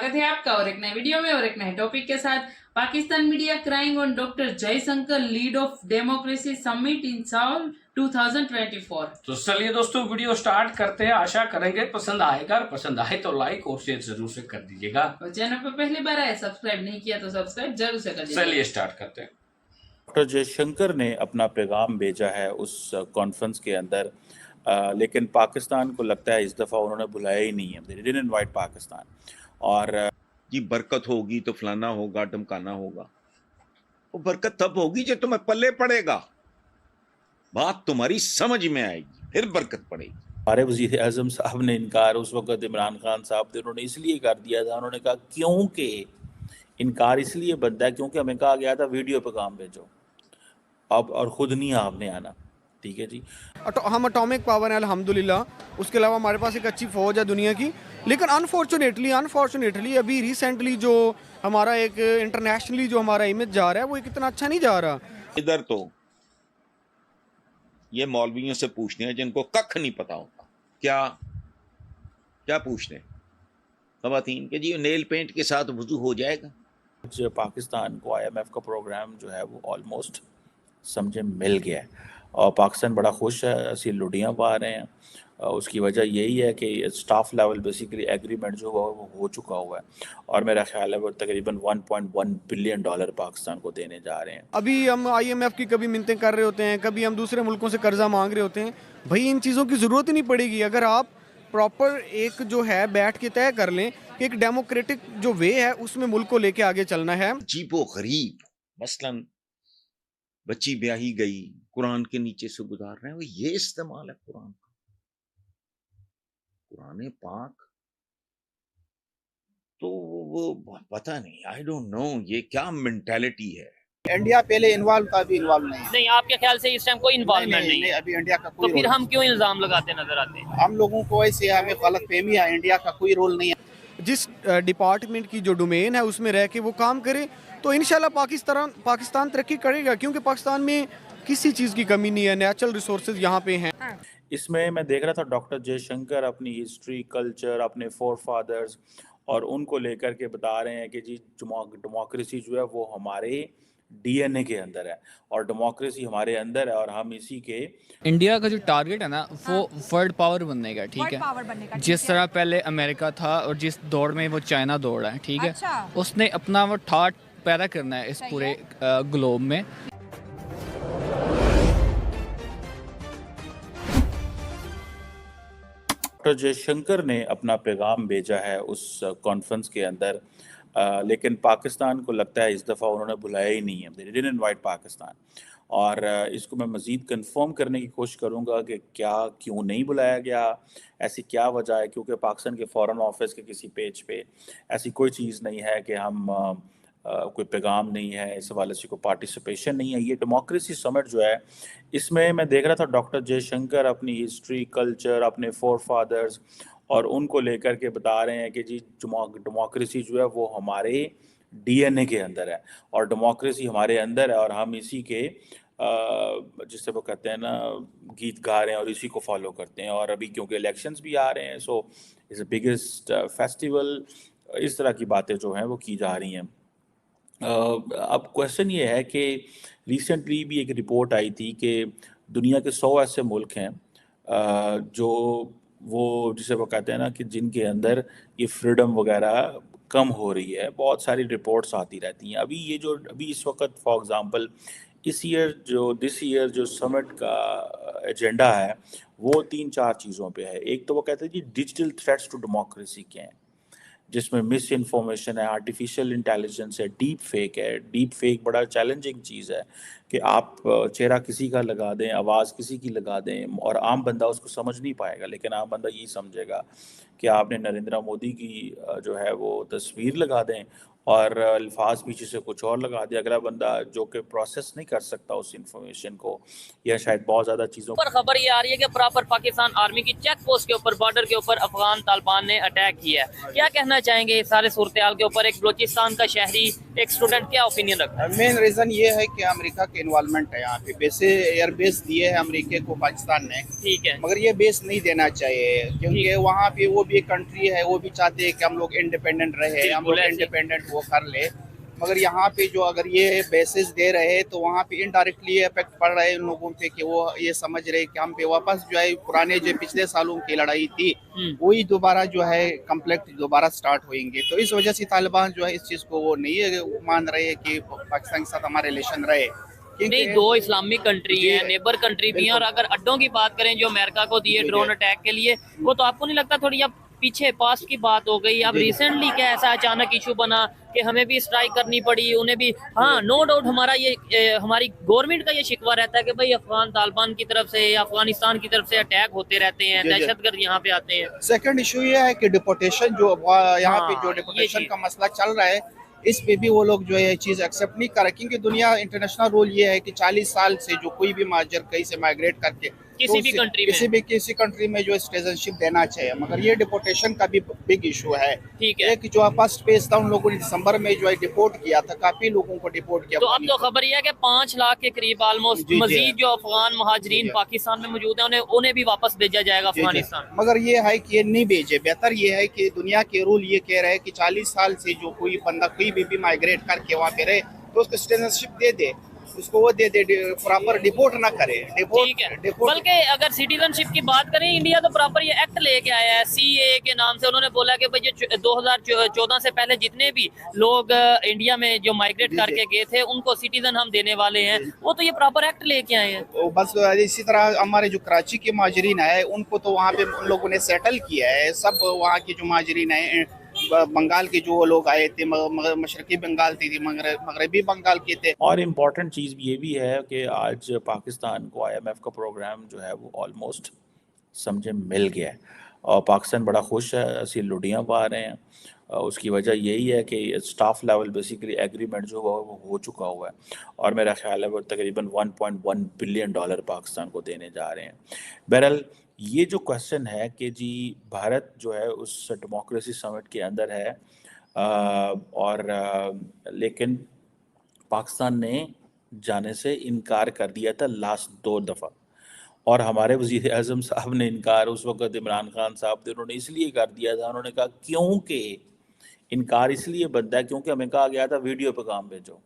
स्वागत है आपका और एक नए वीडियो में और एक नए टॉपिक के साथ। Pakistan media crying on doctor Jaishankar lead of democracy summit in Saul 2024। तो चलिए दोस्तों वीडियो स्टार्ट करते हैं। आशा करेंगे पसंद आएगा, और पसंद आए तो लाइक और शेयर जरूर से कर दीजिएगा। और चैनल पर पहली बार आए सब्सक्राइब नहीं किया तो सब्सक्राइब जरूर से कर दीजिएगा। चलिए स्टार्ट करते हैं। डॉक्टर जयशंकर ने अपना पैगाम भेजा है उस कॉन्फ्रेंस के अंदर, लेकिन पाकिस्तान को लगता है इस दफ़ा उन्होंने बुलाया ही नहीं है। They didn't invite Pakistan. और जी बरकत होगी तो फलाना होगा, ढमकाना होगा। वो बरकत तब होगी जब तुम्हें पल्ले पड़ेगा, बात तुम्हारी समझ में आएगी, फिर बरकत पड़ेगी। हमारे वज़ीर आज़म साहब ने इनकार उस वक़्त इमरान खान साहब थे, उन्होंने इसलिए कर दिया था। उन्होंने कहा क्योंकि इनकार इसलिए बनता है क्योंकि हमें कहा गया था वीडियो पैगाम भेजो, अब और ख़ुद नहीं आपने आना। ठीक है जी, हम अटोमिक पावर है अल्हम्दुलिल्लाह। उसके अलावा हमारे पास एक अच्छी फ़ौज है दुनिया की। लेकिन अनफॉर्चुनेटली अभी रिसेंटली जो हमारा एक इंटरनेशनली जो हमारा इमेज जा रहा है वो एक इतना अच्छा नहीं जा रहा। इधर तो ये मौलवियों से पूछते हैं जिनको कख नहीं पता होता। क्या क्या पूछते हैं ख़वातीन के? जी नेल पेंट के साथ वुज़ू हो जाएगा। आज पाकिस्तान को IMF का प्रोग्राम जो है वो ऑलमोस्ट समझे मिल गया है और पाकिस्तान बड़ा खुश है, असली लुटियाँ पा रहे हैं। उसकी वजह यही है कि स्टाफ लेवल बेसिकली एग्रीमेंट जो हुआ वो हो चुका हुआ है और मेरा ख्याल है वो तकरीबन $1.1 बिलियन पाकिस्तान को देने जा रहे हैं। अभी हम IMF की कभी मिन्नतें कर रहे होते हैं, कभी हम दूसरे मुल्कों से कर्जा मांग रहे होते हैं। भाई इन चीज़ों की ज़रूरत ही नहीं पड़ेगी अगर आप प्रॉपर एक जो है बैठ के तय कर लें कि एक डेमोक्रेटिक जो वे है उसमें मुल्क को लेके आगे चलना है। अजीबो गरीब, मसलन बच्ची ब्याही गई, कुरान के नीचे से गुजार रहे हैं, वो ये इस्तेमाल है कुरान का। कुरान पाक तो वो पता नहीं, आई डोंट नो ये क्या मेंटालिटी है। इंडिया पहले इन्वॉल्व था, अभी इन्वॉल्व नहीं है। नहीं, आपके ख्याल से इस टाइम कोई इन्वॉल्वमेंट नहीं है? अभी इंडिया का कोई तो फिर रोल हम क्यों इल्जाम लगाते नजर आते हैं? हम लोगों को ऐसे हमें गलतफहमी है, इंडिया का कोई रोल नहीं है। जिस डिपार्टमेंट की जो डोमेन है उसमें रह के वो काम करे तो इंशाल्लाह पाकिस्तान तरक्की करेगा, क्योंकि पाकिस्तान में किसी चीज़ की कमी नहीं है, नेचुरल रिसोर्सेज यहाँ पे हैं। इसमें मैं देख रहा था डॉक्टर जयशंकर अपनी हिस्ट्री, कल्चर, अपने फोर फादर्स और उनको लेकर के बता रहे हैं कि जी डेमोक्रेसी जो है वो हमारे DNA के अंदर है और डेमोक्रेसी हमारे अंदर है और हम इसी के इंडिया का जो टारगेट है ना वो वर्ल्ड पावर बनने का। ठीक है, जिस तरह पहले अमेरिका था और जिस दौड़ में वो चाइना दौड़ रहा है, ठीक है, उसने अपना वो ठाट पैदा करना है इस पूरे ग्लोब में। डॉक्टर जयशंकर ने अपना पैगाम भेजा है उस कॉन्फ्रेंस के अंदर, लेकिन पाकिस्तान को लगता है इस दफ़ा उन्होंने बुलाया ही नहीं है। They didn't invite Pakistan. और इसको मैं मज़ीद कंफर्म करने की कोशिश करूंगा कि क्यों नहीं बुलाया गया, ऐसी क्या वजह है। क्योंकि पाकिस्तान के फ़ॉरेन ऑफिस के किसी पेज पे ऐसी कोई चीज़ नहीं है कि हम कोई पैगाम नहीं है, इस हवाले से कोई पार्टिसिपेशन नहीं है। ये डेमोक्रेसी समिट जो है इसमें मैं देख रहा था डॉक्टर जयशंकर अपनी हिस्ट्री, कल्चर, अपने फोर फादर्स और उनको लेकर के बता रहे हैं कि जी डेमोक्रेसी जो है वो हमारे DNA के अंदर है और डेमोक्रेसी हमारे अंदर है और हम इसी के जिससे वो कहते हैं ना गीत गा रहे हैं और इसी को फॉलो करते हैं। और अभी क्योंकि इलेक्शंस भी आ रहे हैं, so is the biggest festival, इस तरह की बातें जो हैं वो की जा रही हैं। अब क्वेश्चन ये है कि रिसेंटली भी एक रिपोर्ट आई थी कि दुनिया के 100 ऐसे मुल्क हैं जो वो जिसे वो कहते हैं ना कि जिनके अंदर ये फ्रीडम वगैरह कम हो रही है। बहुत सारी रिपोर्ट्स आती रहती हैं। अभी इस वक्त फॉर एग्जांपल दिस ईयर जो समिट का एजेंडा है वो 3-4 चीज़ों पे है। एक तो वो कहते हैं जी डिजिटल थ्रेट्स टू डेमोक्रेसी के हैं, जिसमें मिस इन्फॉर्मेशन है, आर्टिफिशियल इंटेलिजेंस है, डीप फेक है। डीप फेक बड़ा चैलेंजिंग चीज़ है कि आप चेहरा किसी का लगा दें, आवाज़ किसी की लगा दें और आम बंदा उसको समझ नहीं पाएगा, लेकिन आम बंदा यही समझेगा कि आपने नरेंद्र मोदी की जो है वो तस्वीर लगा दें और अल्फाज पीछे से कुछ और लगा दिया। अगला बंदा जो कि प्रोसेस नहीं कर सकता उस इंफॉर्मेशन को, या शायद बहुत ज़्यादा चीज़ों पर खबर ये आ रही है कि प्रॉपर पाकिस्तान आर्मी की चेक पोस्ट के ऊपर, बॉर्डर के ऊपर अफगान तालिबान ने अटैक किया है। क्या कहना चाहेंगे इस सारे सूरत हाल के ऊपर? एक बलोचिस्तान का शहरी, एक स्टूडेंट, क्या ओपिनियन रखता है? मेन रीजन ये है कि अमेरिका के इन्वॉल्वमेंट है यहाँ पे। बेसे एयर बेस दिए है अमेरिका को पाकिस्तान ने, ठीक है, मगर ये बेस नहीं देना चाहिए, क्योंकि वहाँ पे वो भी कंट्री है, वो भी चाहते हैं कि हम लोग इंडिपेंडेंट रहे, हम लोग इंडिपेंडेंट वो कर ले। मगर यहाँ पे जो अगर ये बेसिस दे रहे हैं तो वहाँ पे इनडायरेक्टली इफेक्ट पड़ रहा है उन लोगों पे, कि वो ये समझ रहे कि हम पे वापस जो है पुराने जो पिछले सालों की लड़ाई थी वही दोबारा जो है कॉन्फ्लिक्ट दोबारा स्टार्ट होंगे। तो इस वजह से तालिबान जो है इस चीज़ को वो नहीं मान रहे हैं कि पाकिस्तान के साथ हमारे रिलेशन रहे। नहीं, दो इस्लामिक कंट्री है, नेबर कंट्री भी है, और अगर अड्डों की बात करें जो अमेरिका को दिए ड्रोन अटैक के लिए, वो तो आपको नहीं लगता थोड़ी अब पीछे पास्ट की बात हो गई? अब रिसेंटली क्या ऐसा अचानक इशू बना कि हमें भी स्ट्राइक करनी पड़ी, उन्हें भी? हाँ, नो डाउट हमारा ये हमारी गवर्नमेंट का ये शिकवा रहता है कि भाई अफगान तालिबान की तरफ से या अफगानिस्तान की तरफ से अटैक होते रहते हैं, दहशतगर्द यहाँ पे आते हैं। सेकंड इशू ये है कि डिपोटेशन जो यहाँ पे जो हाँ, डिपोटेशन का मसला चल रहा है, इस पे भी वो लोग जो है ये चीज़ एक्सेप्ट नहीं कर रहे, क्योंकि दुनिया इंटरनेशनल रूल ये है कि 40 साल से जो कोई भी महाजर कहीं से माइग्रेट करके किसी भी कंट्री में जो सिटीजनशिप देना चाहिए, मगर ये डिपोटेशन का भी बिग इशू है। ठीक है, एक जो फर्स्ट पेज था उन लोगों ने दिसंबर में जो है डिपोर्ट किया था, काफी लोगों को डिपोर्ट किया। तो अब तो खबर यह है कि 5 लाख के करीब ऑलमोस्ट मजीद जो अफगान महाजरीन पाकिस्तान में मौजूद है उन्हें भी वापस भेजा जाएगा अफगानिस्तान। मगर ये है कि ये नहीं भेजे, बेहतर ये है कि दुनिया के रूल ये कह रहे हैं कि 40 साल से जो कोई बंदा कोई भी माइग्रेट करके वहाँ पे रहे तो उसको सिटीजनशिप दे दे, उसको वो दे दे, प्रॉपर डिपोर्ट ना करे। ठीक है, बल्कि अगर सिटीजनशिप की बात करें, इंडिया तो प्रॉपर ये एक्ट लेके आया है CAA के नाम से। उन्होंने बोला कि भाई ये 2014 से पहले जितने भी लोग इंडिया में जो माइग्रेट करके गए थे उनको सिटीजन हम देने वाले हैं। वो तो ये प्रॉपर एक्ट लेके आए हैं। बस इसी तरह हमारे जो कराची के महाजरीन है उनको तो वहाँ पे उन लोगों ने सेटल किया है। सब वहाँ के जो महाजरीन है, बंगाल के जो लोग आए थे, मशरकी बंगाल थी, मगरबी बंगाल के थे। और इम्पॉर्टेंट चीज़ ये भी है कि आज पाकिस्तान को IMF का प्रोग्राम जो है वो ऑलमोस्ट समझे मिल गया है, और पाकिस्तान बड़ा खुश है, असली लुटियाँ पा रहे हैं। उसकी वजह यही है कि स्टाफ लेवल बेसिकली एग्रीमेंट जो हुआ वो हो चुका हुआ है, और मेरा ख्याल है वो तकरीबन $1.1 बिलियन पाकिस्तान को देने जा रहे हैं। बहरहाल ये जो क्वेश्चन है कि जी भारत जो है उस डेमोक्रेसी समिट के अंदर है, लेकिन पाकिस्तान ने जाने से इनकार कर दिया था लास्ट 2 दफ़ा, और हमारे वज़ीर आज़म साहब ने इनकार उस वक़्त इमरान खान साहब थे, उन्होंने इसलिए कर दिया था, उन्होंने कहा क्योंकि इनकार इसलिए बनता है क्योंकि हमें कहा गया था वीडियो पे काम भेजो,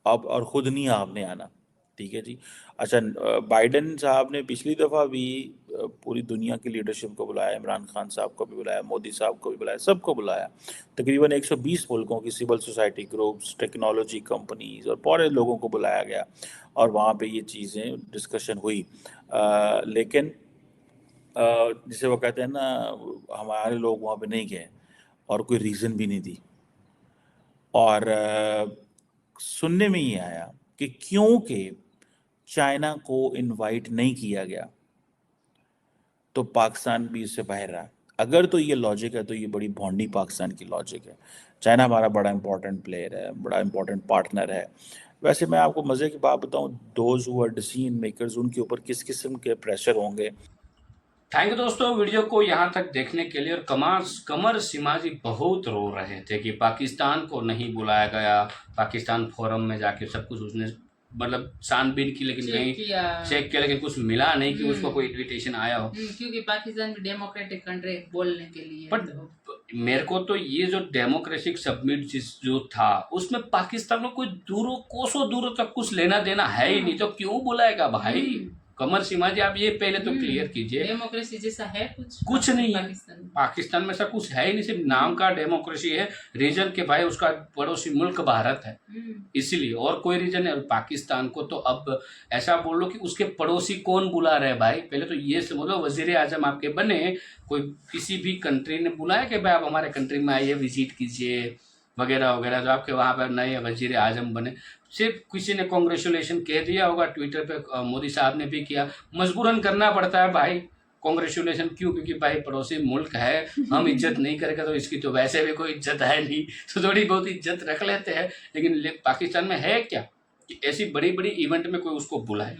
अब और ख़ुद नहीं आपने आना। ठीक है जी। अच्छा, बाइडन साहब ने पिछली दफ़ा भी पूरी दुनिया की लीडरशिप को बुलाया, इमरान खान साहब को भी बुलाया, मोदी साहब को भी बुलाया, सबको बुलाया। तकरीबन 120 मुल्कों की civil society groups, technology companies और पूरे लोगों को बुलाया गया, और वहाँ पे ये चीज़ें डिस्कशन हुई। लेकिन जिसे वो कहते हैं ना, हमारे लोग वहाँ पे नहीं गए और कोई रीज़न भी नहीं दी, और सुनने में ही आया कि क्योंकि चाइना को इनवाइट नहीं किया गया तो पाकिस्तान भी इससे बाहर रहा। अगर तो ये लॉजिक है तो ये बड़ी भोंडी पाकिस्तान की लॉजिक है। चाइना हमारा बड़ा इंपॉर्टेंट प्लेयर है, बड़ा इंपॉर्टेंट पार्टनर है। वैसे मैं आपको मज़े की बात बताऊं, those who are decision makers, उनके ऊपर किस किस्म के प्रेशर होंगे। थैंक यू दोस्तों वीडियो को यहाँ तक देखने के लिए। और कमर सिमाजी बहुत रो रहे थे कि पाकिस्तान को नहीं बुलाया गया, पाकिस्तान फोरम में जाके सब कुछ उसने मतलब छानबीन की, लेकिन कहीं चेक किया लेकिन कुछ मिला नहीं कि उसको कोई इन्विटेशन आया हो, क्योंकि पाकिस्तान भी डेमोक्रेटिक कंट्री बोलने के लिए। पर मेरे को तो ये जो डेमोक्रेटिक समिट जो था उसमें पाकिस्तान में कोई कोसों दूर तक कुछ लेना देना है ही नहीं, तो क्यों बुलाएगा भाई? कमर सिमाजी आप ये पहले तो क्लियर कीजिए। डेमोक्रेसी जैसा है कुछ नहीं है पाकिस्तान में, ऐसा कुछ है ही नहीं, सिर्फ नाम का डेमोक्रेसी है। रीजन के भाई उसका पड़ोसी मुल्क भारत है, इसीलिए, और कोई रीजन है। पाकिस्तान को तो अब ऐसा बोलो कि उसके पड़ोसी कौन बुला रहे भाई, पहले तो ये समझो वजीर आजम आपके बने, कोई किसी भी कंट्री ने बुलाया कि भाई आप हमारे कंट्री में आइए, विजिट कीजिए वगैरह वगैरह, जो आपके वहाँ पर नए वजीर आजम बने, सिर्फ किसी ने कॉन्ग्रेचुलेशन कह दिया होगा ट्विटर पे, मोदी साहब ने भी किया। मजबूरन करना पड़ता है भाई, कॉन्ग्रेचुलेशन क्यों? क्योंकि भाई पड़ोसी मुल्क है, हम इज्जत नहीं करेंगे तो इसकी तो वैसे भी कोई इज्जत है नहीं, तो थोड़ी बहुत इज्जत रख लेते हैं। लेकिन पाकिस्तान में है क्या कि ऐसी बड़ी बड़ी इवेंट में कोई उसको बुलाए?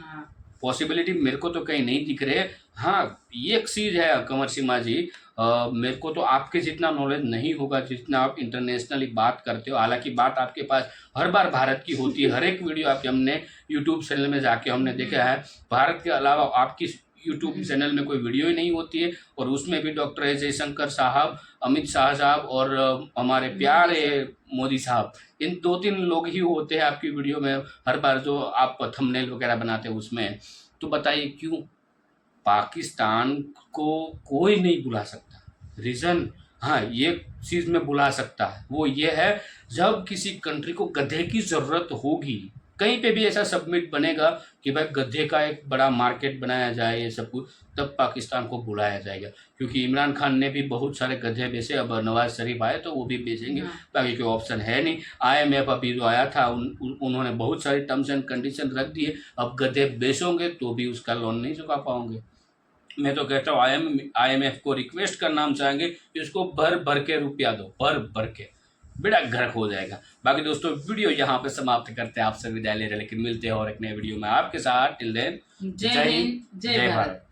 पॉसिबिलिटी मेरे को तो कहीं नहीं दिख रहे। हाँ, ये एक चीज़ है कंवर सिम्हा जी, मेरे को तो आपके जितना नॉलेज नहीं होगा जितना आप इंटरनेशनली बात करते हो। हालांकि बात आपके पास हर बार भारत की होती है, हर एक वीडियो आपके हमने यूट्यूब चैनल में जाके हमने देखा है, भारत के अलावा आपकी यूट्यूब चैनल में कोई वीडियो ही नहीं होती है। और उसमें भी डॉक्टर एस जयशंकर साहब, अमित शाह साहब और हमारे प्यारे मोदी साहब, इन 2-3 लोग ही होते हैं आपकी वीडियो में हर बार जो आप थंबनेल वगैरह बनाते हैं उसमें। तो बताइए क्यों पाकिस्तान को कोई नहीं बुला सकता? रीज़न, हाँ ये चीज़ में बुला सकता है, वो ये है जब किसी कंट्री को गधे की ज़रूरत होगी, कहीं पे भी ऐसा सबमिट बनेगा कि भाई गधे का एक बड़ा मार्केट बनाया जाए ये सब कुछ, तब पाकिस्तान को बुलाया जाएगा। क्योंकि इमरान खान ने भी बहुत सारे गधे बेचे, अब नवाज शरीफ आए तो वो भी बेचेंगे, बाकी कोई ऑप्शन है नहीं। IMF अभी जो आया था उन्होंने बहुत सारी टर्म्स एंड कंडीशन रख दिए, अब गधे बेचोगे तो भी उसका लोन नहीं चुका पाओगे। मैं तो कहता हूँ IMF को रिक्वेस्ट करना हम चाहेंगे कि उसको भर भर के रुपया दो, भर भर के, बेड़ा गर्क हो जाएगा। बाकी दोस्तों वीडियो यहाँ पे समाप्त करते हैं, आपसे विदाई ले रहे, लेकिन मिलते हैं और एक नए वीडियो में आपके साथ। टिल देन, जय हिंद, जय भारत।